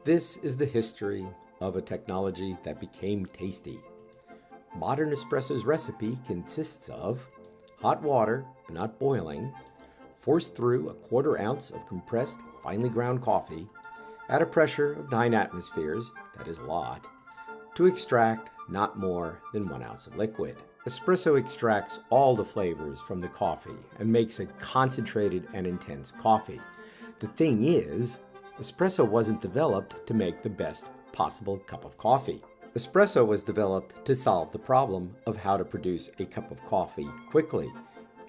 This is the history of a technology that became tasty. Modern espresso's recipe consists of hot water, but not boiling, forced through a 1/4 ounce of compressed, finely ground coffee at a pressure of 9 atmospheres, that is a lot, to extract not more than 1 ounce of liquid. Espresso extracts all the flavors from the coffee and makes a concentrated and intense coffee. The thing is, espresso wasn't developed to make the best possible cup of coffee. Espresso was developed to solve the problem of how to produce a cup of coffee quickly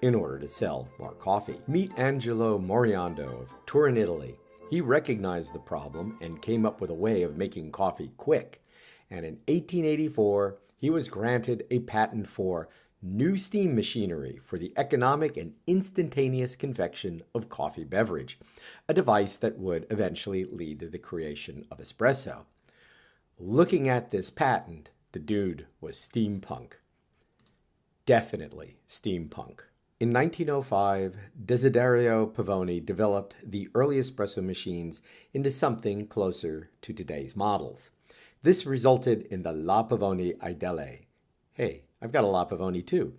in order to sell more coffee. Meet Angelo Moriando of Turin, Italy. He recognized the problem and came up with a way of making coffee quick. And in 1884, he was granted a patent for new steam machinery for the economic and instantaneous convection of coffee beverage, a device that would eventually lead to the creation of espresso. Looking at this patent, the dude was steampunk. Definitely steampunk. In 1905, Desiderio Pavoni developed the early espresso machines into something closer to today's models. This resulted in the La Pavoni Idele. Hey, I've got a La Pavoni too.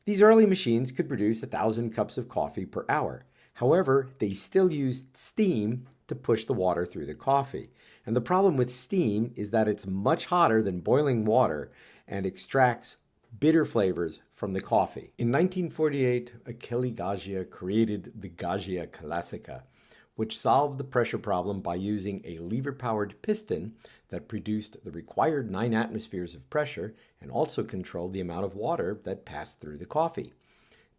These early machines could produce 1,000 cups of coffee per hour. However, they still used steam to push the water through the coffee. And the problem with steam is that it's much hotter than boiling water and extracts bitter flavors from the coffee. In 1948, Achille Gaggia created the Gaggia Classica, which solved the pressure problem by using a lever-powered piston that produced the required 9 atmospheres of pressure and also controlled the amount of water that passed through the coffee.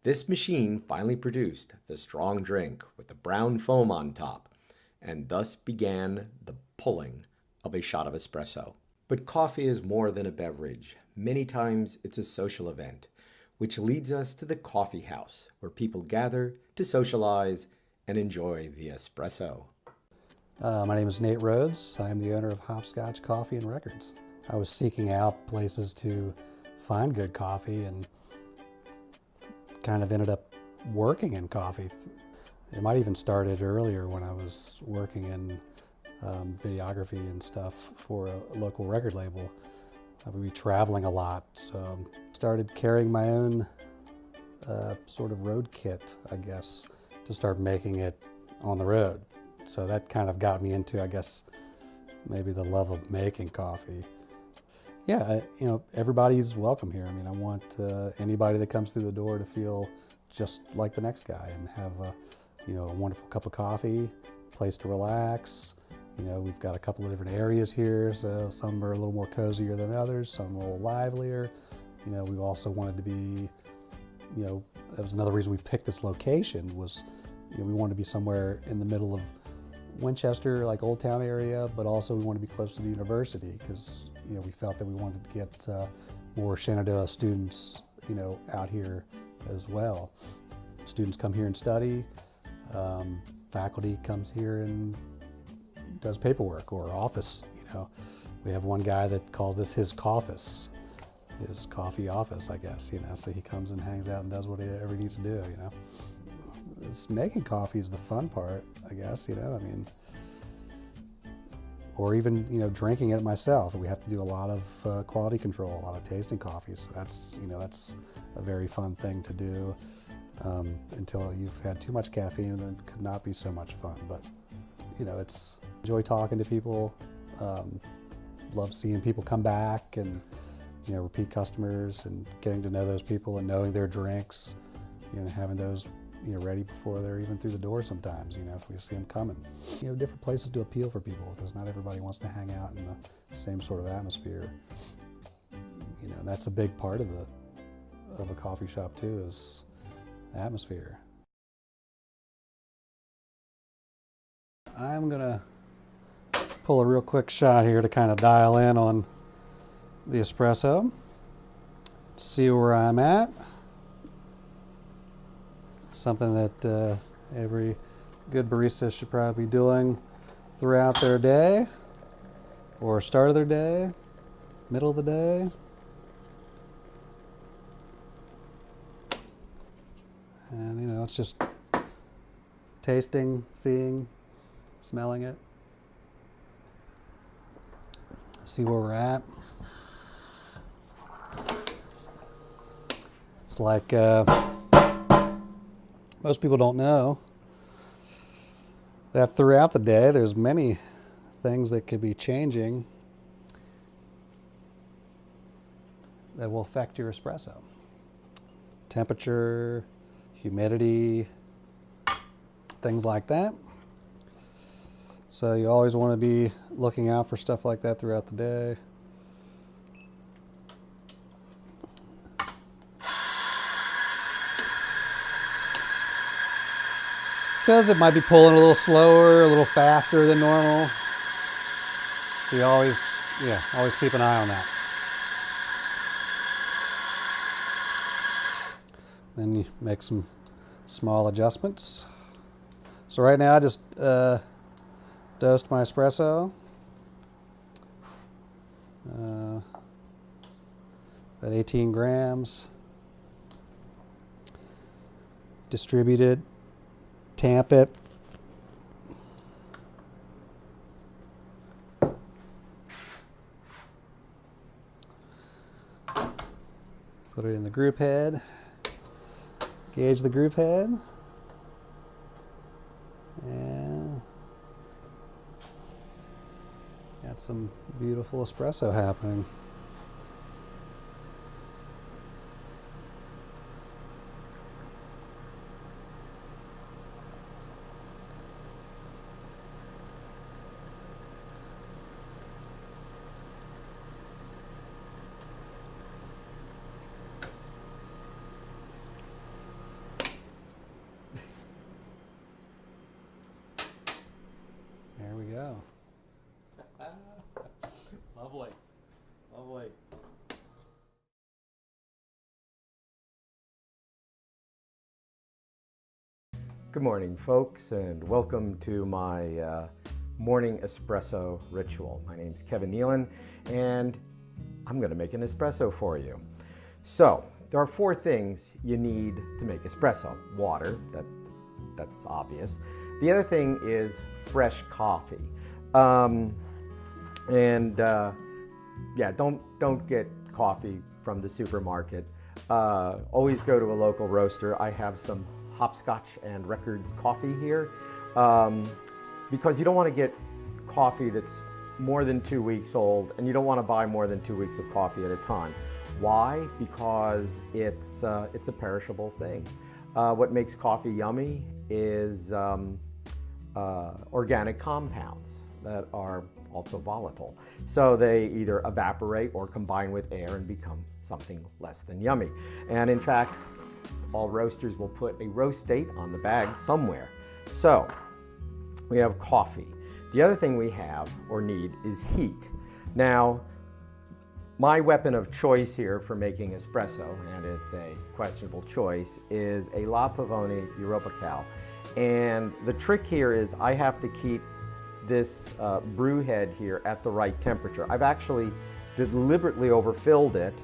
This machine finally produced the strong drink with the brown foam on top, and thus began the pulling of a shot of espresso. But coffee is more than a beverage. Many times it's a social event, which leads us to the coffee house, where people gather to socialize and enjoy the espresso. My name is Nate Rhodes. I am the owner of Hopscotch Coffee and Records. I was seeking out places to find good coffee and kind of ended up working in coffee. It might even started earlier when I was working in videography and stuff for a local record label. I would be traveling a lot, so started carrying my own sort of road kit, I guess, to start making it on the road. So that kind of got me into, I guess, maybe the love of making coffee. Yeah, everybody's welcome here. I mean, I want anybody that comes through the door to feel just like the next guy and have a wonderful cup of coffee, place to relax. We've got a couple of different areas here, so some are a little more cozier than others, some are a little livelier. We also wanted to be, that was another reason we picked this location was, we wanted to be somewhere in the middle of Winchester, like Old Town area, but also we wanted to be close to the university because, we felt that we wanted to get more Shenandoah students, out here as well. Students come here and study, faculty comes here and does paperwork or office, We have one guy that calls this his coffee office, I guess, so he comes and hangs out and does whatever he needs to do, It's making coffee is the fun part, I guess, or even, drinking it myself. We have to do a lot of quality control, a lot of tasting coffee. So that's a very fun thing to do until you've had too much caffeine, and then it could not be so much fun. But, it's enjoy talking to people, love seeing people come back and, repeat customers and getting to know those people and knowing their drinks, having those ready before they're even through the door sometimes, if we see them coming. Different places to appeal for people because not everybody wants to hang out in the same sort of atmosphere. That's a big part of a coffee shop too, is atmosphere. I'm gonna pull a real quick shot here to kind of dial in on the espresso, see where I'm at. Something that every good barista should probably be doing throughout their day, or start of their day, middle of the day. And it's just tasting, seeing, smelling it. See where we're at. It's like most people don't know that throughout the day there's many things that could be changing that will affect your espresso. Temperature, humidity, things like that. So you always want to be looking out for stuff like that throughout the day. Because it might be pulling a little slower, a little faster than normal. So you always keep an eye on that. Then you make some small adjustments. So right now I just dosed my espresso. About 18 grams. Distribute it. Tamp it. Put it in the group head. Gauge the group head. And got some beautiful espresso happening. There we go. Lovely. Lovely. Good morning, folks, and welcome to my morning espresso ritual. My name's Kevin Nealon, and I'm going to make an espresso for you. So, there are 4 things you need to make espresso. Water, that's obvious. The other thing is fresh coffee. Don't get coffee from the supermarket. Always go to a local roaster. I have some Hopscotch and Records coffee here because you don't want to get coffee that's more than 2 weeks old, and you don't want to buy more than 2 weeks of coffee at a time. Why? Because it's a perishable thing. What makes coffee yummy is organic compounds that are also volatile. So they either evaporate or combine with air and become something less than yummy. And in fact, all roasters will put a roast date on the bag somewhere. So we have coffee. The other thing we have or need is heat. Now, my weapon of choice here for making espresso, and it's a questionable choice, is a La Pavone Europacal. And the trick here is I have to keep this brew head here at the right temperature. I've actually deliberately overfilled it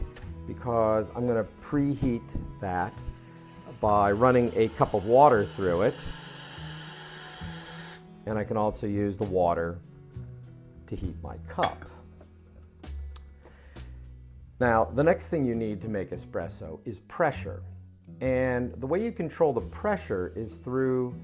because I'm going to preheat that by running a cup of water through it. And I can also use the water to heat my cup. Now, the next thing you need to make espresso is pressure. And the way you control the pressure is through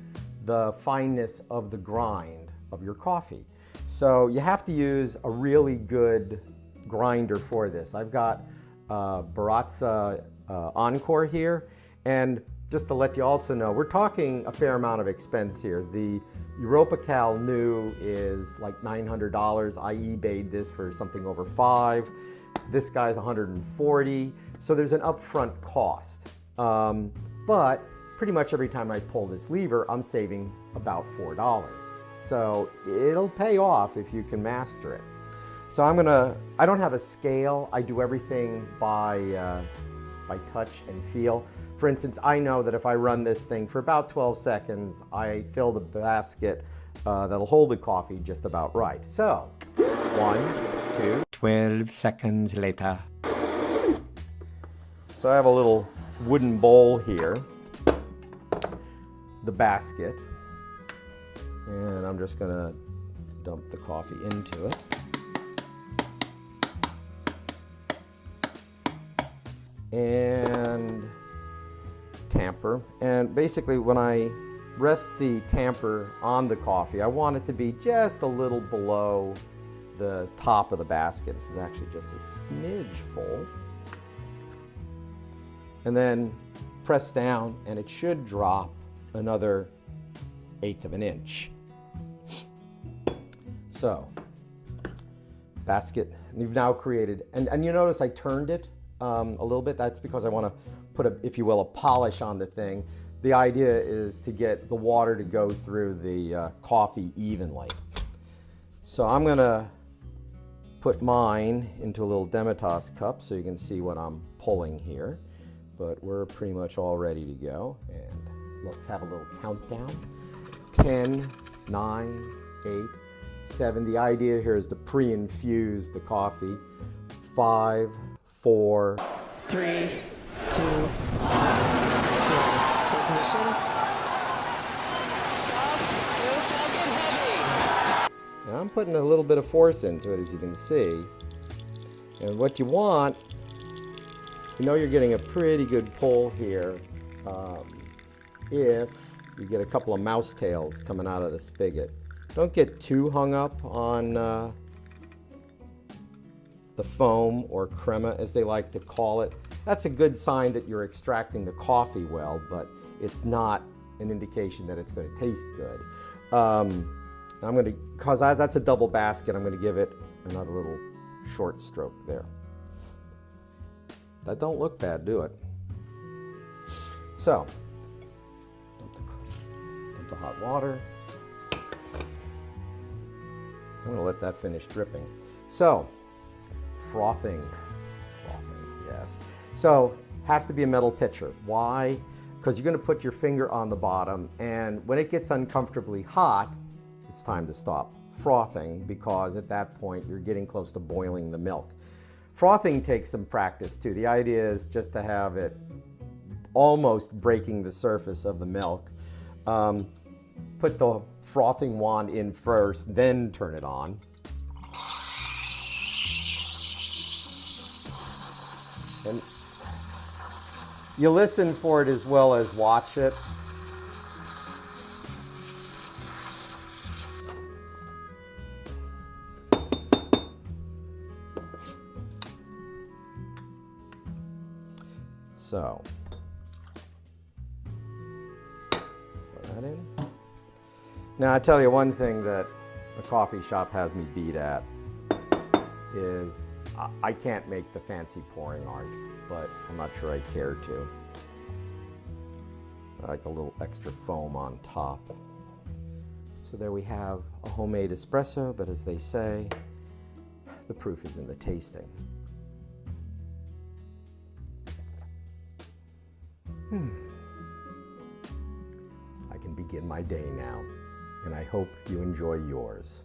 the fineness of the grind of your coffee. So you have to use a really good grinder for this. I've got Baratza Encore here, and just to let you also know, we're talking a fair amount of expense here. The Europacal new is like $900. I eBayed this for something over $5. This guy's $140. So there's an upfront cost. But pretty much every time I pull this lever, I'm saving about $4. So it'll pay off if you can master it. So I don't have a scale. I do everything by touch and feel. For instance, I know that if I run this thing for about 12 seconds, I fill the basket that'll hold the coffee just about right. So 1, 2, 12 seconds later. So I have a little wooden bowl here, the basket, and I'm just gonna dump the coffee into it. and tamper. And basically when I rest the tamper on the coffee, I want it to be just a little below the top of the basket. This is actually just a smidge full. And then press down and it should drop another 1/8 of an inch. So, basket, you've now created, and you notice I turned it a little bit. That's because I want to put a, if you will, a polish on the thing. The idea is to get the water to go through the coffee evenly. So I'm going to put mine into a little Demitasse cup so you can see what I'm pulling here. But we're pretty much all ready to go. And let's have a little countdown. 10, 9, 8, 7. The idea here is to pre-infuse the coffee. 5, 4, 3, 2, 1. Ignition. Now I'm putting a little bit of force into it, as you can see. And what you want, you know you're getting a pretty good pull here if you get a couple of mouse tails coming out of the spigot. Don't get too hung up on the foam or crema, as they like to call it. That's a good sign that you're extracting the coffee well, but it's not an indication that it's going to taste good. I'm going to, because that's a double basket, I'm going to give it another little short stroke there. That don't look bad, do it? So, dump the hot water. I'm going to let that finish dripping. So, frothing, yes. So, has to be a metal pitcher. Why? Because you're going to put your finger on the bottom, and when it gets uncomfortably hot, it's time to stop frothing, because at that point you're getting close to boiling the milk. Frothing takes some practice too. The idea is just to have it almost breaking the surface of the milk. Put the frothing wand in first, then turn it on. And you listen for it as well as watch it. So, put that in. Now I tell you one thing that a coffee shop has me beat at is I can't make the fancy pouring art, but I'm not sure I care to. I like a little extra foam on top. So there we have a homemade espresso, but as they say, the proof is in the tasting. I can begin my day now, and I hope you enjoy yours.